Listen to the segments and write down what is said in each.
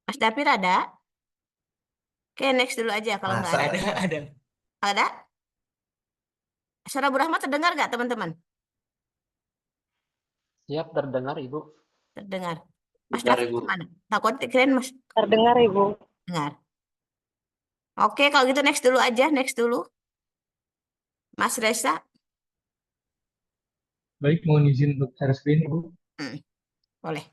Mas Dapir ada? Oke, next dulu aja kalau nggak Masa ada. ada. Ada? Suara Bu Rahmat terdengar nggak, teman-teman? Siap terdengar, Ibu. Terdengar. Mas Bentar, Dapir Ibu. kemana? Takut kirain Mas Terdengar, Ibu. dengar. Oke, kalau gitu next dulu aja, next dulu. Mas Reza, Baik, mohon izin untuk share screen, Ibu. boleh.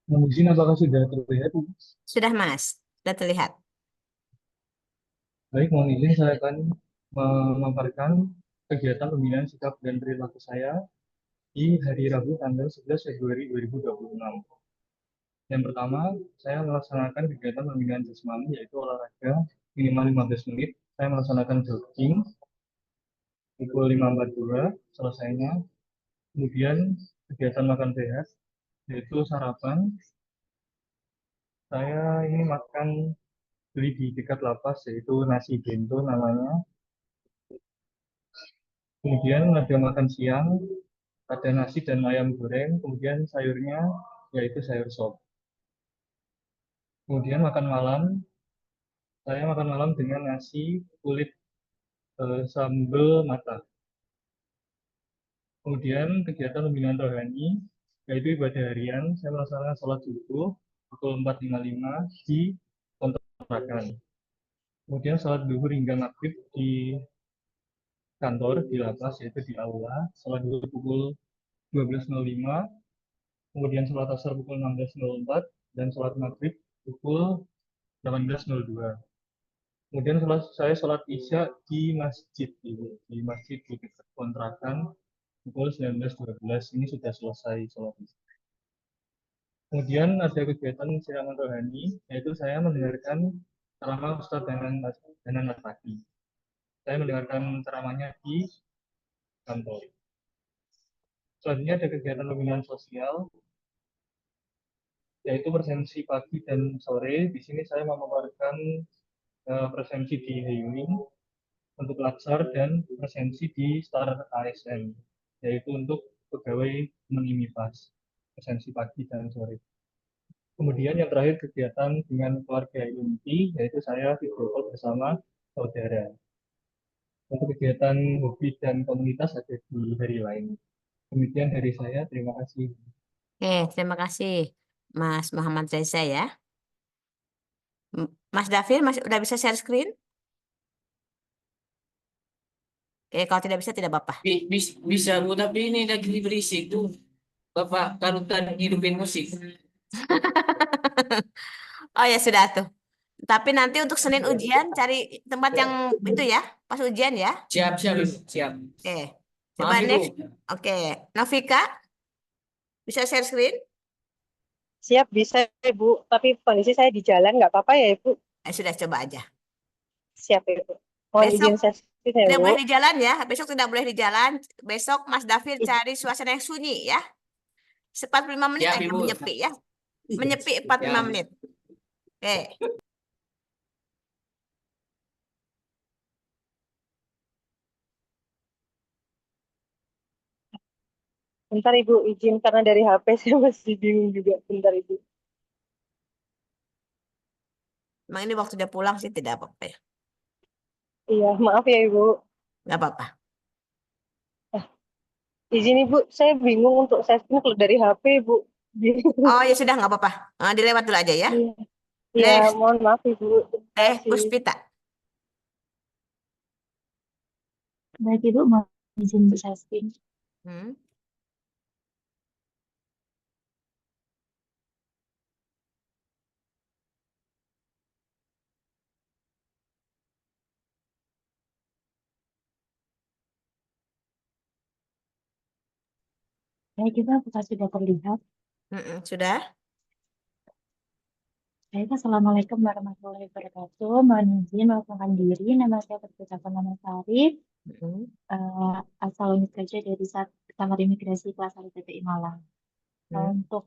Mohon izin apakah sudah terlihat, Ibu? Sudah, Mas. Sudah terlihat. Baik, mohon izin saya akan memaparkan kegiatan pembinaan sikap dan perilaku saya di hari Rabu tanggal 11 Februari 2026. Yang pertama, saya melaksanakan kegiatan pembinaan jasmani yaitu olahraga minimal 15 menit. Saya melaksanakan jogging pukul 5.42 selesainya. Kemudian kegiatan makan sehat yaitu sarapan. Saya ini makan beli di dekat lapas yaitu nasi bento namanya. Kemudian ada makan siang, ada nasi dan ayam goreng, kemudian sayurnya yaitu sayur sop. Kemudian makan malam, saya makan malam dengan nasi kulit sambal mata. Kemudian kegiatan pembinaan rohani, yaitu ibadah harian, saya melaksanakan sholat subuh pukul 4.55 di kontrakan. Kemudian sholat duhur hingga maghrib di kantor, di lapas, yaitu di aula. Sholat duhur pukul 12.05, kemudian sholat asar pukul 16.04, dan sholat maghrib pukul 18.02. Kemudian saya sholat isya di masjid, di masjid di dekat kontrakan pukul 19.12. Ini sudah selesai sholat isya. Kemudian ada kegiatan siraman rohani, yaitu saya mendengarkan ceramah Ustadz Danan Nataki. Saya mendengarkan ceramahnya di kantor. Selanjutnya ada kegiatan pembinaan sosial, yaitu presensi pagi dan sore. Di sini saya memaparkan presensi di Hailing untuk Laksar dan presensi di Star ASN, yaitu untuk pegawai menimipas, presensi pagi dan sore. Kemudian yang terakhir kegiatan dengan keluarga inti, yaitu saya video call bersama saudara. Untuk kegiatan hobi dan komunitas ada di hari lain. Demikian dari saya, terima kasih. Oke, terima kasih Mas Muhammad Reza ya. Mas Dafir, udah bisa share screen? Oke, kalau tidak bisa tidak apa-apa. Bisa, Bu, tapi ini lagi berisik tuh. Bapak Karutan hidupin musik. Oh ya sudah tuh. Tapi nanti untuk Senin ujian cari tempat yang itu ya, pas ujian ya. Siap, siap, Ibu. Siap. Oke. Coba Maaf, Ibu. next. Oke. Novika, bisa share screen? Siap, bisa, Ibu. Tapi kondisi saya di jalan, nggak apa-apa ya, Ibu? Sudah coba aja. Siap, Ibu. Mohon Besok izin sesi ya, tidak Bu. boleh di jalan ya. Besok tidak boleh di jalan. Besok Mas Dafir cari suasana yang sunyi ya. 45 menit Siap, aja Ibu. menyepi ya. Menyepi 45 Siap. menit. Oke. Bentar, Ibu. Izin karena dari HP saya masih bingung juga. Bentar, Ibu. Emang ini waktu dia pulang sih tidak apa-apa ya. Iya, maaf ya, Ibu. Nggak apa-apa. Izin, Ibu. Saya bingung untuk setting kalau dari HP, Ibu. Bingung. Oh ya sudah nggak apa-apa. Dilewat dulu aja ya. Iya, iya, Next. mohon maaf, Ibu. Terima kasih. Puspita. Baik, Ibu, mau izin untuk saya screen. Hmm. Baik, Ibu, apakah sudah terlihat? Sudah. Baik, Assalamualaikum warahmatullahi wabarakatuh. Mohon izin melaporkan diri. Nama saya Perpita Purnama Sari. Mm-mm. asal unit kerja dari Kamar Imigrasi kelas 1 TPI Malang. Mm. Untuk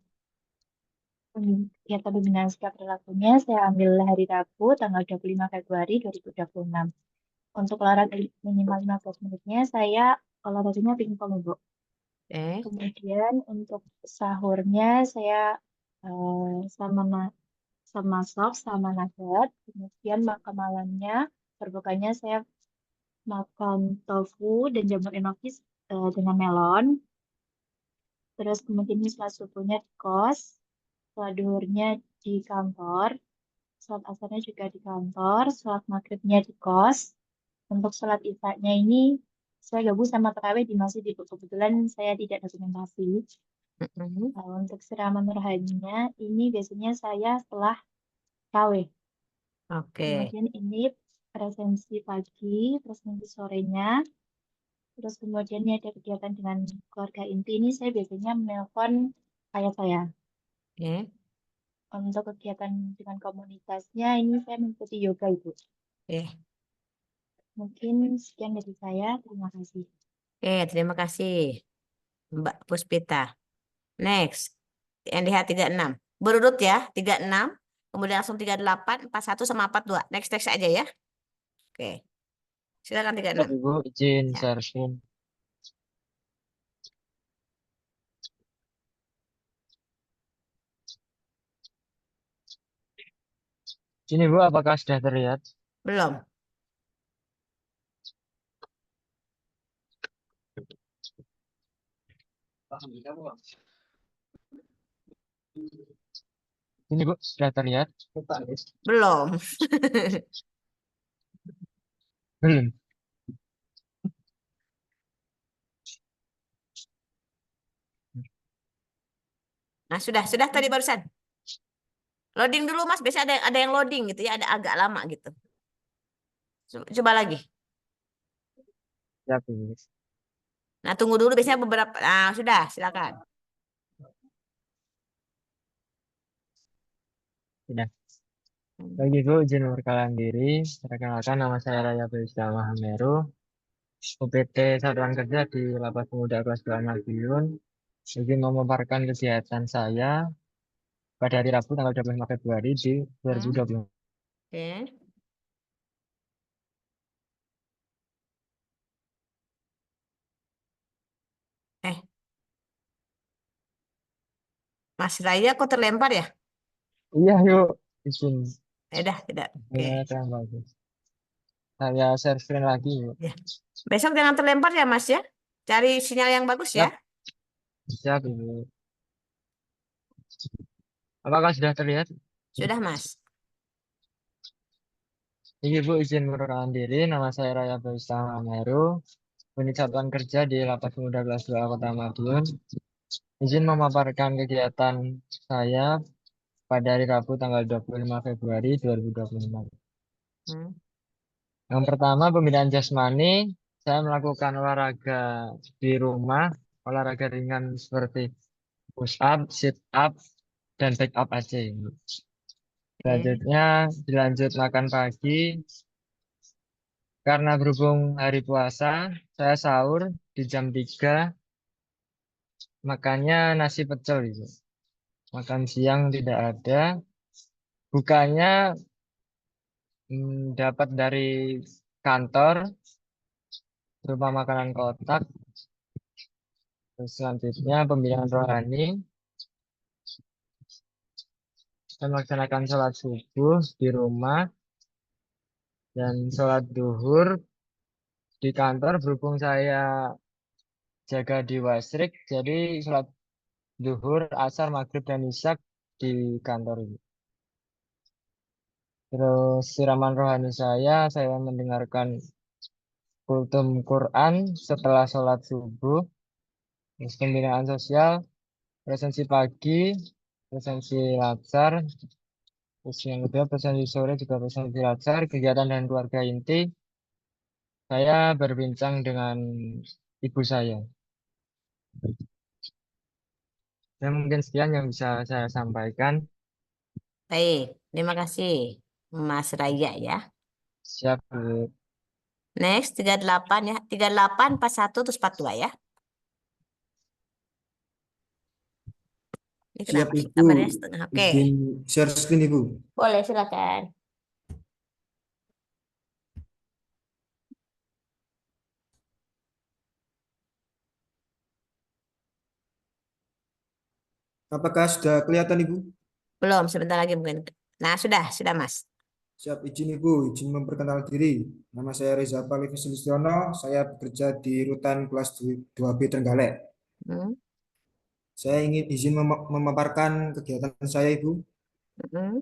kegiatan pembinaan sikap perilakunya, saya ambil hari Rabu, tanggal 25 Februari 2026. Untuk olahraga minimal 15 menitnya, saya olahraganya pingpong, Ibu. Eh, Kemudian untuk sahurnya, saya sama sama sop, sama nugget. Kemudian makan malamnya, berbukanya saya makan tofu dan jamur enoki dengan melon. Terus kemudian sholat subuhnya di kos, sholat duhurnya di kantor, sholat asarnya juga di kantor, sholat maghribnya di kos. Untuk sholat isya-nya ini saya gabung sama tarawih di masjid itu. Kebetulan saya tidak dokumentasi. mm-mm. Untuk siraman rohaninya ini biasanya saya setelah tarawih. Oke. Kemudian ini presensi pagi, presensi sorenya. Terus kemudian ini ada kegiatan dengan keluarga inti ini saya biasanya menelpon ayah saya. Oke. Untuk kegiatan dengan komunitasnya ini saya mengikuti yoga Ibu. Oke. Mungkin sekian dari saya. Terima kasih. Oke, terima kasih Mbak Puspita. Next, NDH 36. Berurut ya, 36, kemudian langsung 38, 41 sama 42. Next next aja ya. Oke. Silakan Siap, 36. Ibu, izin Ya. share screen. Sini, Bu, apakah sudah terlihat? Belum. Sini, Bu, sudah terlihat? Belum. Belum. Nah, sudah tadi barusan. Loading dulu, Mas. Biasanya ada yang loading gitu ya, ada agak lama gitu. Coba lagi. Siap, Ibu. Nah, tunggu dulu biasanya beberapa. Nah, sudah, silakan. Sudah. Bagi Ibu, izin memperkenalkan diri. Perkenalkan, nama saya Raya Berisama Hameru, UPT Satuan Kerja di Lapas Pemuda kelas 2 Madiun. Izin memaparkan kegiatan saya pada hari Rabu tanggal 25 Februari di Hmm. 2020. Oke. Eh, Mas Raya kok terlempar ya? Iya, yuk. Izin. Tidak. Oke. Ya, terang bagus. Saya share screen lagi, yuk. Ya. Besok jangan terlempar ya, Mas ya. Cari sinyal yang bagus ya. Siap, siap, Ibu. Apakah sudah terlihat? Sudah, Mas. Ibu izin memperkenalkan diri, nama saya Raya Berisama Meru, unit satuan kerja di Lapas Pemuda kelas 2 Kota Madiun. Izin memaparkan kegiatan saya pada hari Rabu tanggal 25 Februari 2025. Hmm. Yang pertama, pembinaan jasmani. Saya melakukan olahraga di rumah, olahraga ringan seperti push up, sit up, dan back up aja. Oke. Selanjutnya dilanjut makan pagi. Karena berhubung hari puasa, saya sahur di jam 3, makannya nasi pecel gitu. Makan siang tidak ada. Bukanya dapat dari kantor berupa makanan kotak. Terus selanjutnya pembinaan rohani. Saya melaksanakan sholat subuh di rumah dan sholat duhur di kantor. Berhubung saya jaga di Wasrik, jadi sholat duhur, asar, maghrib, dan isyak di kantor ini. Terus siraman rohani saya mendengarkan kultum Quran setelah sholat subuh. Terus pembinaan sosial, presensi pagi, presensi latsar. Terus yang kedua presensi sore juga presensi latsar. Kegiatan dan keluarga inti, saya berbincang dengan ibu saya. Ya, mungkin sekian yang bisa saya sampaikan. Baik. Terima kasih, Mas Raya ya. Siap, Bu. Next 38 ya. 38, 41, terus 42 ya. Ini Siap kenapa sih Ibu, kabarnya setengah? Oke, izin share screen Ibu. boleh silakan. Apakah sudah kelihatan Ibu? Belum, sebentar lagi mungkin. Nah, sudah Mas. Siap izin Ibu, izin memperkenalkan diri. Nama saya Reza Palivi Sulistiono, saya bekerja di Rutan Kelas 2B Trenggalek. Hmm, Saya ingin izin memaparkan kegiatan saya Ibu. hmm,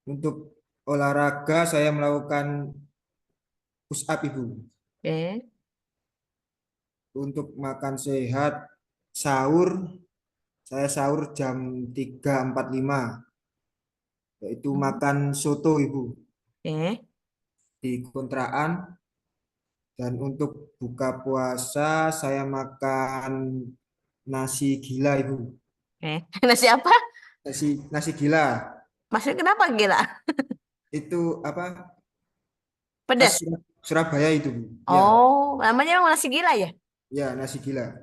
Untuk olahraga saya melakukan push up Ibu. Oke. Untuk makan sehat, sahur, saya sahur jam 3.45, yaitu Hmm, makan soto Ibu Oke. di kontrakan. Dan untuk buka puasa saya makan nasi gila Ibu. Oke. Nasi apa? Nasi gila Maksudnya kenapa gila? itu apa? Khas Pedas. Surabaya itu Bu. Ya, Oh, namanya emang nasi gila ya? ya nasi gila.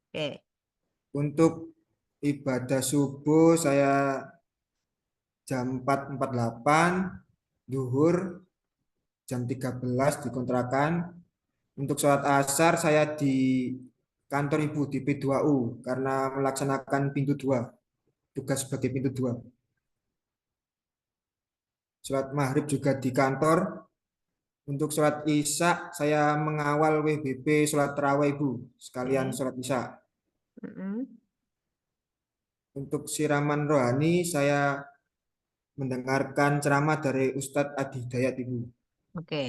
Oke. Untuk ibadah subuh saya jam 4.48, duhur jam 13 di kontrakan. Untuk sholat asar saya di kantor Ibu di P2U karena melaksanakan pintu 2, tugas sebagai pintu 2. Sholat maghrib juga di kantor. Untuk sholat isya saya mengawal WBB sholat tarawih Ibu, sekalian Oke. sholat isya. Mm-mm. Untuk siraman rohani saya mendengarkan ceramah dari Ustadz Adi Hidayat Ibu. Oke.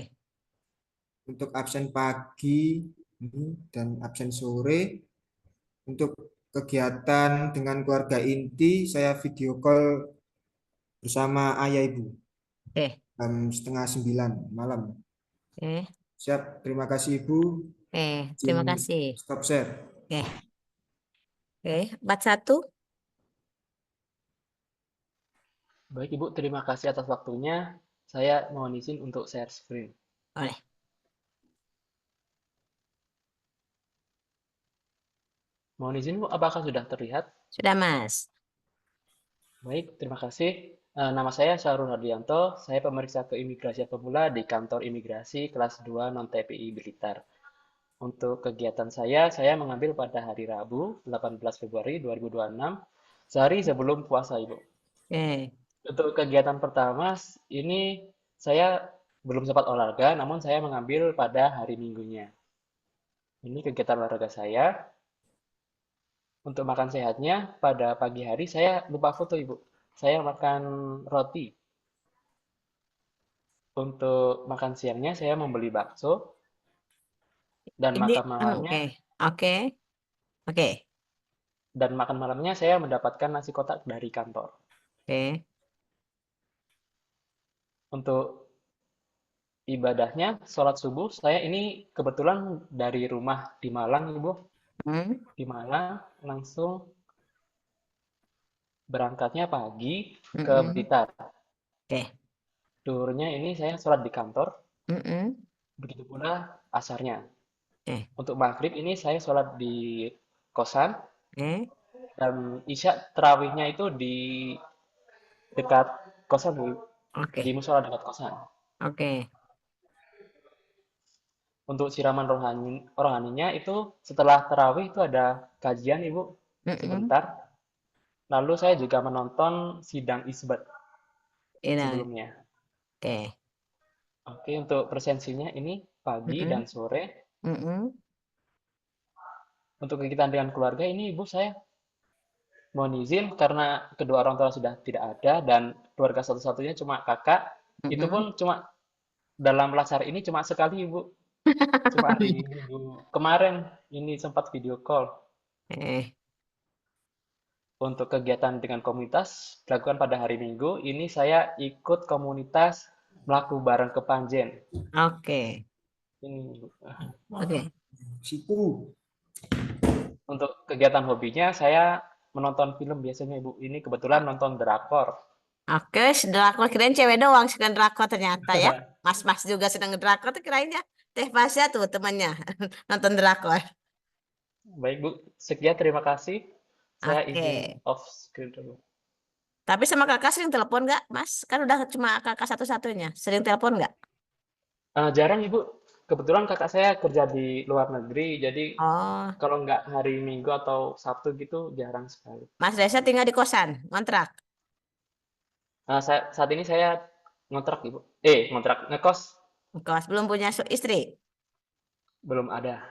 Untuk absen pagi dan absen sore. Untuk kegiatan dengan keluarga inti saya video call bersama ayah Ibu Oke. jam 8:30 malam. Oke. Siap, terima kasih Ibu. Oke. Izin Terima kasih. stop share. Oke. Oke. 41. Baik Ibu, terima kasih atas waktunya. Saya mohon izin untuk share screen. Boleh. Mohon izin Bu, apakah sudah terlihat? Sudah, Mas. Baik, terima kasih. Nama saya Syahrul Hardianto, saya pemeriksa keimigrasian pemula di kantor imigrasi kelas 2 non-TPI Blitar. Untuk kegiatan saya mengambil pada hari Rabu, 18 Februari 2026, sehari sebelum puasa Ibu. Oke. Untuk kegiatan pertama, ini saya belum sempat olahraga, namun saya mengambil pada hari Minggunya. Ini kegiatan olahraga saya. Untuk makan sehatnya, pada pagi hari saya lupa foto, Ibu. Saya makan roti. Untuk makan siangnya, saya membeli bakso. Dan Ini, makan malamnya, oke. Oke. Oke. dan makan malamnya saya mendapatkan nasi kotak dari kantor. Oke. Untuk ibadahnya, sholat subuh, saya ini kebetulan dari rumah di Malang, Ibu. Hmm. Di Malang, langsung berangkatnya pagi ke Mm-mm. Blitar. Oke. Duhurnya ini saya sholat di kantor, Mm-mm. begitu pula asarnya. Oke. Untuk maghrib ini saya sholat di kosan, Oke. dan isya terawihnya itu di dekat kosan, Bu. Di Oke. musola dekat kosan. Oke. Untuk siraman rohaninya itu setelah terawih itu ada kajian Ibu Mm-mm. sebentar. Lalu saya juga menonton sidang isbat Iya. sebelumnya. Oke. Oke, untuk presensinya ini pagi Mm-mm. dan sore. Mm-mm. Untuk kegiatan dengan keluarga ini Ibu saya mohon izin karena kedua orang tua sudah tidak ada dan keluarga satu-satunya cuma kakak. Itu Mm-mm. pun cuma dalam latsar ini cuma sekali Ibu. Cuma hari Minggu kemarin ini sempat video call. Eh. Untuk kegiatan dengan komunitas dilakukan pada hari Minggu, ini saya ikut komunitas melaku bareng ke Panjen. Oke. Ini Ibu. Oke. Situ. Untuk kegiatan hobinya saya menonton film biasanya Ibu. Ini kebetulan nonton drakor. Oke, drakor kirain cewek doang sedang drakor ternyata ya. Mas-mas juga sedang drakor tuh kirainnya. Teh Fasya tuh temannya nonton drakor. Baik, Bu. Sekian, terima kasih. Saya Oke. izin off screen dulu. Tapi sama kakak sering telepon nggak, Mas? Kan udah cuma kakak satu-satunya. Sering telepon nggak? Jarang, Ibu. Kebetulan kakak saya kerja di luar negeri, jadi Oh, kalau nggak hari Minggu atau Sabtu gitu, jarang sekali. Mas Reza tinggal di kosan, ngontrak. Saat ini saya ngontrak, Ibu. Ngontrak, ngekos Kos belum punya istri. belum ada.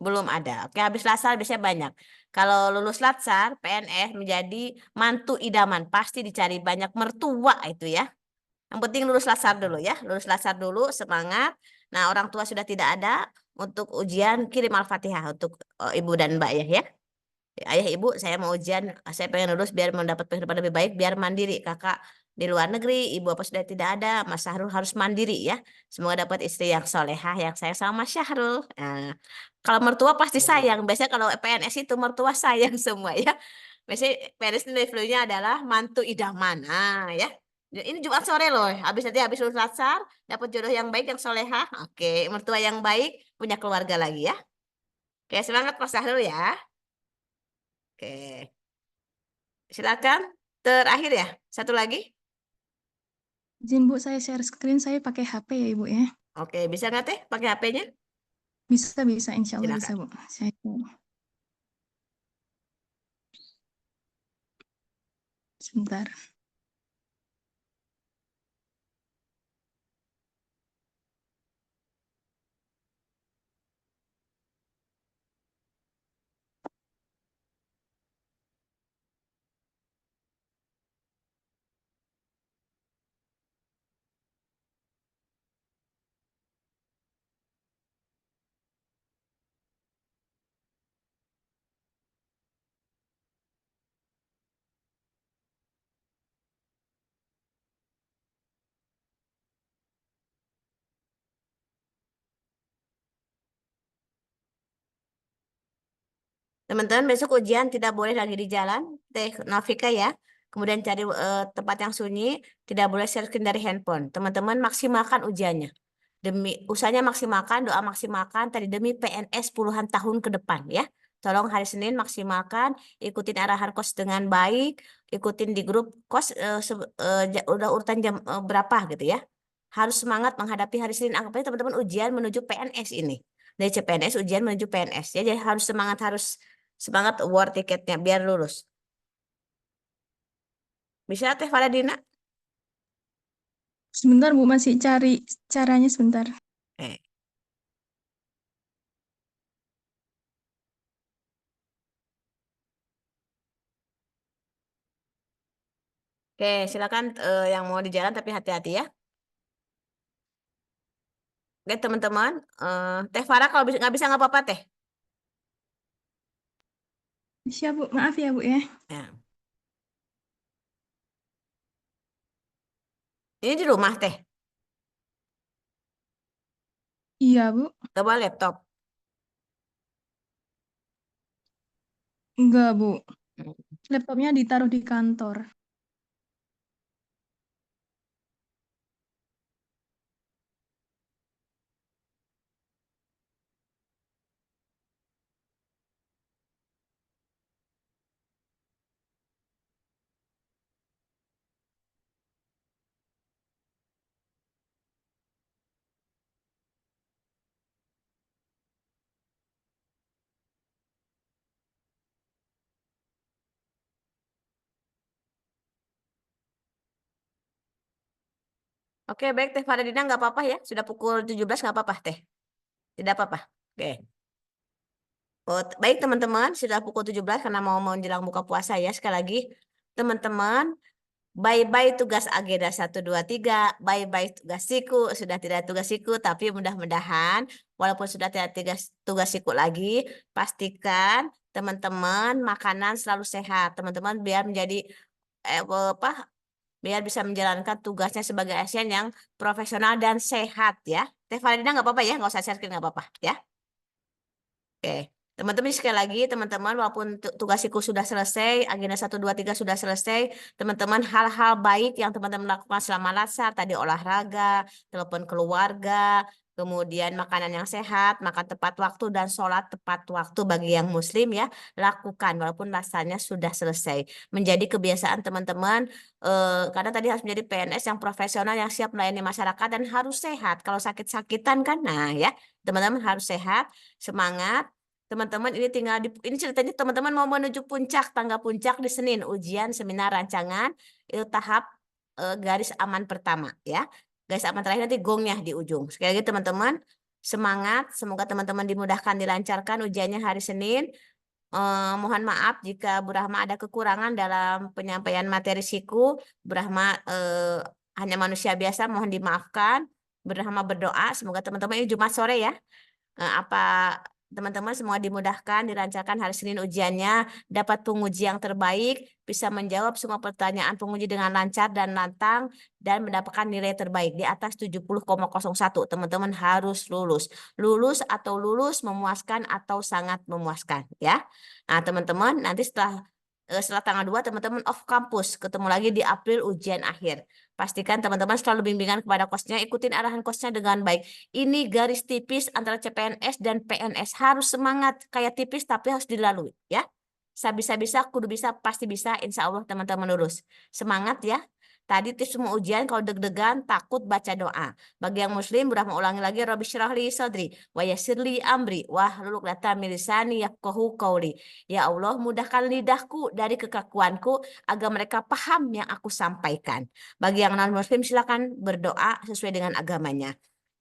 Belum ada. Oke, habis Latsar biasanya banyak. Kalau lulus Latsar, PNS menjadi mantu idaman. Pasti dicari banyak mertua itu ya. Yang penting lulus Latsar dulu ya. Lulus Latsar dulu, semangat. Nah, orang tua sudah tidak ada. Untuk ujian, kirim Al-Fatihah untuk ibu dan mbak ya. Ayah ibu, saya mau ujian. Saya pengen lulus biar mendapat kehidupan lebih baik. Biar mandiri. Kakak di luar negeri, ibu apa sudah tidak ada. Mas Syahrul harus mandiri ya. Semoga dapat istri yang solehah, yang sayang sama Mas Syahrul. Nah, kalau mertua pasti sayang. Biasanya kalau PNS itu mertua sayang semua ya. Biasanya PNS ini reviewnya adalah mantu idaman. Nah ya. Ini Jumat sore loh. Habis lulus Latsar, dapat jodoh yang baik, yang solehah. Oke, mertua yang baik, punya keluarga lagi ya. Oke, semangat Mas Syahrul ya. Oke, silakan. Terakhir ya, satu lagi. Izin Bu, saya share screen, saya pakai HP ya Ibu ya. Oke, bisa nggak teh pakai HP-nya? Bisa, insya Allah bisa Silakan. Bu. Saya sebentar. Teman-teman besok ujian tidak boleh lagi di jalan, teh Nafika ya. Kemudian cari tempat yang sunyi, tidak boleh share screen dari handphone. Teman-teman maksimalkan ujiannya. Demi usahanya maksimalkan, doa maksimalkan tadi demi PNS puluhan tahun ke depan ya. Tolong hari Senin maksimalkan, ikutin arahan kos dengan baik, ikutin di grup kos udah urutan jam berapa gitu ya. Harus semangat menghadapi hari Senin. Anggapnya teman-teman ujian menuju PNS ini. Dari CPNS ujian menuju PNS. Ya, jadi harus semangat award tiketnya biar lulus. Bisa Teh Faradina? Sebentar Bu, masih cari caranya sebentar. Eh. Oke, silakan yang mau di jalan tapi hati-hati ya. Oke teman-teman, Teh Farah kalau nggak bisa nggak apa-apa Teh. Siap Bu, maaf ya Bu ya. Ya. Ini di rumah Teh, Iya Bu, coba laptop. enggak Bu. Hmm. Laptopnya ditaruh di kantor. Oke baik Teh Faradina nggak apa-apa ya, sudah pukul 17 nggak apa-apa Teh, tidak apa-apa. Oke. Oh, baik teman-teman, sudah pukul 17 karena mau menjelang buka puasa ya. Sekali lagi, teman-teman, bye-bye tugas agenda 1, 2, 3, bye-bye tugas siku. Sudah tidak tugas siku, tapi mudah-mudahan walaupun sudah tidak tugas siku lagi, pastikan teman-teman makanan selalu sehat. Teman-teman biar menjadi apa? Biar bisa menjalankan tugasnya sebagai ASN yang profesional dan sehat ya. Teh Faridina nggak apa-apa ya, nggak usah share screen nggak apa-apa ya. Oke. Teman-teman sekali lagi, teman-teman walaupun tugas siku sudah selesai, agenda 1, 2, 3 sudah selesai, teman-teman hal-hal baik yang teman-teman lakukan selama lasar, tadi olahraga, telepon keluarga, kemudian makanan yang sehat, makan tepat waktu, dan sholat tepat waktu bagi yang muslim ya, lakukan walaupun lasarnya sudah selesai. Menjadi kebiasaan teman-teman, karena tadi harus menjadi PNS yang profesional, yang siap melayani masyarakat, dan harus sehat. Kalau sakit-sakitan kan, nah ya, teman-teman harus sehat, semangat. Teman-teman ini ceritanya teman-teman mau menuju puncak, tangga puncak di Senin, ujian seminar rancangan, itu tahap garis aman pertama ya. Garis aman terakhir nanti gongnya di ujung. Sekali lagi teman-teman, semangat, semoga teman-teman dimudahkan, dilancarkan ujiannya hari Senin. Mohon maaf jika Bu Rahma ada kekurangan dalam penyampaian materi siku. Bu Rahma hanya manusia biasa, mohon dimaafkan. Bu Rahma berdoa, semoga teman-teman ini Jumat sore ya. Apa teman-teman semua dimudahkan, dilancarkan hari Senin ujiannya, dapat penguji yang terbaik, bisa menjawab semua pertanyaan penguji dengan lancar dan lantang, dan mendapatkan nilai terbaik di atas 70,01. Teman-teman harus lulus. Lulus atau lulus, memuaskan atau sangat memuaskan ya. Nah, teman-teman nanti setelah tanggal 2 teman-teman off kampus, ketemu lagi di April ujian akhir. Pastikan teman-teman selalu bimbingan kepada kosnya, ikutin arahan kosnya dengan baik. Ini garis tipis antara CPNS dan PNS. Harus semangat, kayak tipis tapi harus dilalui ya. Bisa-bisa, kudu bisa, pasti bisa. Insya Allah teman-teman lulus. Semangat ya. Tadi tips semua ujian, kalau deg-degan, takut, baca doa. Bagi yang muslim, Rahma ulangi lagi, Rabbi syrah li sadri, wa yassirli amri, wahlul 'uqdatam min lisani yafqahu qauli. Ya Allah, mudahkan lidahku dari kekakuanku, agar mereka paham yang aku sampaikan. Bagi yang non-muslim, silakan berdoa sesuai dengan agamanya.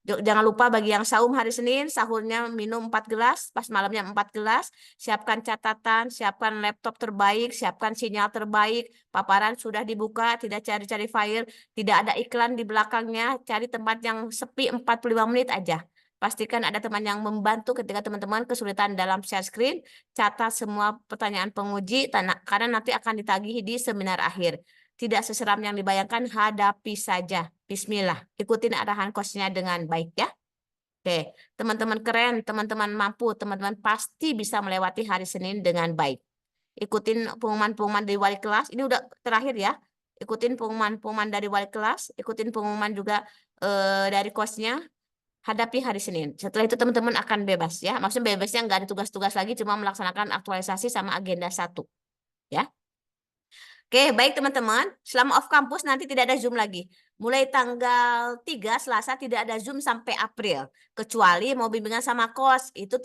Jangan lupa bagi yang saum hari Senin, sahurnya minum 4 gelas, pas malamnya 4 gelas. Siapkan catatan, siapkan laptop terbaik, siapkan sinyal terbaik. Paparan sudah dibuka, tidak cari-cari file, tidak ada iklan di belakangnya. Cari tempat yang sepi 45 menit aja. Pastikan ada teman yang membantu ketika teman-teman kesulitan dalam share screen. Catat semua pertanyaan penguji, karena nanti akan ditagih di seminar akhir. Tidak seseram yang dibayangkan, hadapi saja. Bismillah, ikutin arahan coachnya dengan baik ya. Oke, teman-teman keren, teman-teman mampu, teman-teman pasti bisa melewati hari Senin dengan baik. Ikutin pengumuman-pengumuman dari wali kelas, ini udah terakhir ya. Ikutin pengumuman-pengumuman dari wali kelas, ikutin pengumuman juga dari coachnya. Hadapi hari Senin. Setelah itu teman-teman akan bebas ya. Maksudnya bebasnya nggak ada tugas-tugas lagi, cuma melaksanakan aktualisasi sama agenda 1. Ya. Oke, baik teman-teman. Selama off kampus nanti tidak ada Zoom lagi. Mulai tanggal 3 Selasa tidak ada Zoom sampai April. Kecuali mau bimbingan sama kos, itu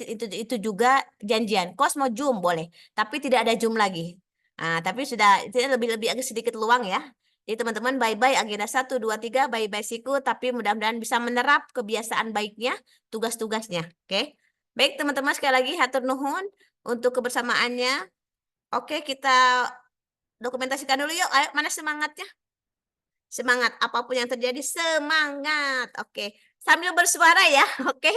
juga janjian. Kos mau Zoom boleh, tapi tidak ada Zoom lagi. Nah, tapi sudah itu lebih agak sedikit luang ya. Jadi teman-teman bye-bye agenda 1, 2, 3, bye-bye siku, tapi mudah-mudahan bisa menerap kebiasaan baiknya, tugas-tugasnya. Oke. Baik teman-teman, sekali lagi hatur nuhun untuk kebersamaannya. Oke, kita dokumentasikan dulu yuk. Ayo, mana semangatnya? Semangat, apapun yang terjadi, semangat. Oke, sambil bersuara ya. Oke,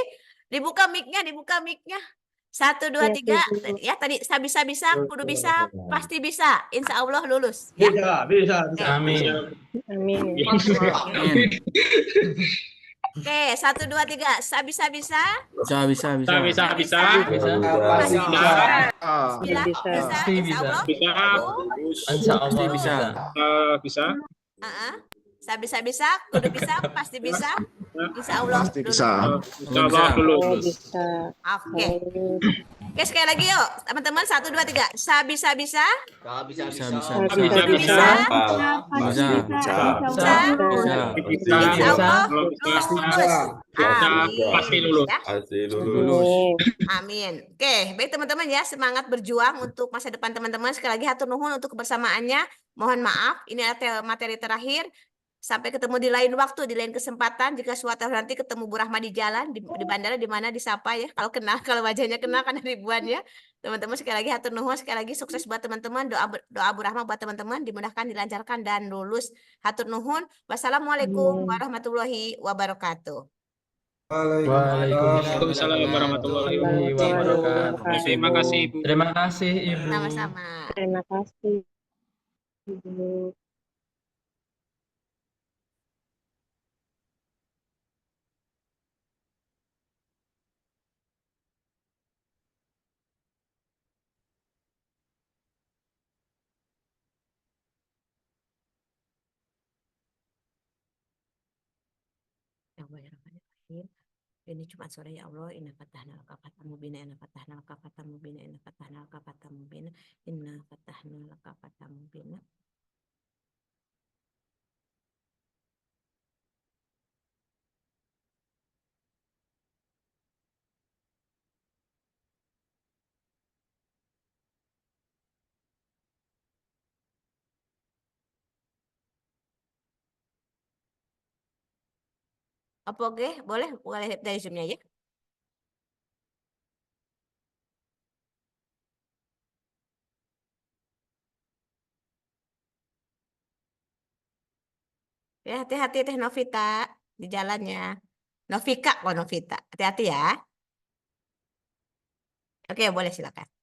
dibuka mic-nya, dibuka mic-nya. 1, 2, Ya, 3. Ibu. Ya, tadi bisa-bisa, kudu bisa, pasti bisa. Insya Allah lulus. Ya. Bisa. Oke. Amin. Amin. Amin. Oke, 1, 2, 3. Bisa-bisa. Bisa. Bisa. Bisa. Pasti bisa. Bismillah, Bisa. bisa. Insya Allah. Insya Allah Bisa. bisa. Bisa-bisa, kudu bisa, pasti bisa. Insya Allah Pasti lulus. bisa. Oh, bisa. Oke. Oke, sekali lagi yuk. Teman-teman, 1, 2, 3. Bisa. Bisa. Kudu bisa. Bisa. Bisa. Insya Allah lulus. Amin. Ya. Pasti lulus. Amin. Oke, baik teman-teman ya, semangat berjuang untuk masa depan teman-teman. Sekali lagi hatur nuhun untuk kebersamaannya. Mohon maaf, ini adalah materi terakhir. Sampai ketemu di lain waktu, di lain kesempatan. Jika suatu hari nanti ketemu Bu Rahma di jalan, di bandara, di mana disapa ya. Kalau kenal, kalau wajahnya kenal kan ribuan ya. Teman-teman sekali lagi hatur nuhun, sekali lagi sukses buat teman-teman. Doa Bu Rahma buat teman-teman dimudahkan, dilancarkan dan lulus. Hatur nuhun. Wassalamualaikum warahmatullahi wabarakatuh. Waalaikumsalam warahmatullahi wabarakatuh. Terima kasih, Ibu. Terima kasih, Ibu. Sama-sama. Terima kasih, Ibu. Bismillahirrahmanirrahim. Ini cuma sore ya Allah. Inna fatahna laka fatan mubina. Inna fatahna laka fatan mubina. Inna fatahna laka fatan mubina. Inna fatahna laka fatan mubina. Apa oke? Boleh dari Zoom-nya ya. Ya, hati-hati Teh Novita di jalannya. Novika kok Novita. Hati-hati ya. Oke, boleh silakan.